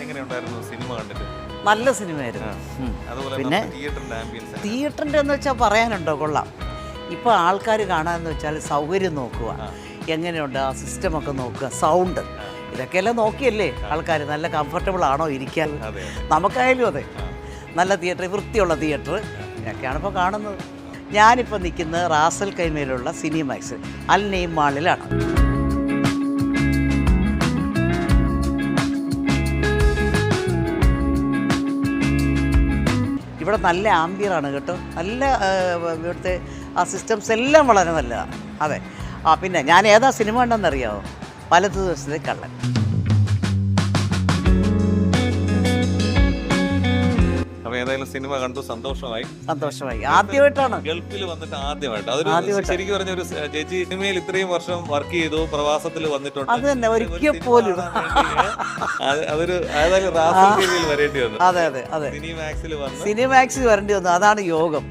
എങ്ങനെയുണ്ടായിരുന്നു സിനിമ കണ്ടിട്ട്? നല്ല സിനിമയായിരുന്നു. പിന്നെ തിയേറ്ററിൻ്റെ എന്ന് വെച്ചാൽ പറയാനുണ്ടോ, കൊള്ളാം. ഇപ്പോൾ ആൾക്കാർ കാണാമെന്ന് വെച്ചാൽ സൗകര്യം നോക്കുക, എങ്ങനെയുണ്ട് ആ സിസ്റ്റമൊക്കെ നോക്കുക, സൗണ്ട്, ഇതൊക്കെയെല്ലാം നോക്കിയല്ലേ ആൾക്കാർ നല്ല കംഫർട്ടബിൾ ആണോ ഇരിക്കാൻ. നമുക്കായാലും അതെ, നല്ല തിയേറ്റർ, വൃത്തിയുള്ള തിയേറ്റർ ഇതൊക്കെയാണ് ഇപ്പോൾ കാണുന്നത്. ഞാനിപ്പോൾ നിൽക്കുന്നത് റാസൽ കൈമയിലുള്ള സിനിമാക്സ് അൽ നെയ്ം മാളിലാണ്. ഇവിടെ നല്ല ആംബിയറാണ് കേട്ടോ, നല്ല ഇവിടുത്തെ ആ സിസ്റ്റംസ് എല്ലാം വളരെ നല്ലതാണ്. അതെ. പിന്നെ ഞാൻ ഏതാ സിനിമ ഉണ്ടെന്നറിയാമോ? വലതു ദിവസത്തെ കള്ളൻ. ഏതായാലും സിനിമ കണ്ടു, സന്തോഷമായി. ആദ്യമായിട്ടാണ് ഗൾഫിൽ വന്നിട്ട് ആദ്യമായിട്ട്. അതൊരു ശരിക്കും പറഞ്ഞ ഒരു ചേച്ചി സിനിമയിൽ ഇത്രയും വർഷം വർക്ക് ചെയ്തു, പ്രവാസത്തിൽ വന്നിട്ടുണ്ട്. അത് തന്നെ, ഒരിക്കൽ പോലും അതൊരു ഏതായാലും റാസൽ കൈമയിൽ വരേണ്ടി വന്നു. അതെ അതെ അതെ, സിനിമാക്സിൽ വരേണ്ടി വന്നു. അതാണ് യോഗം.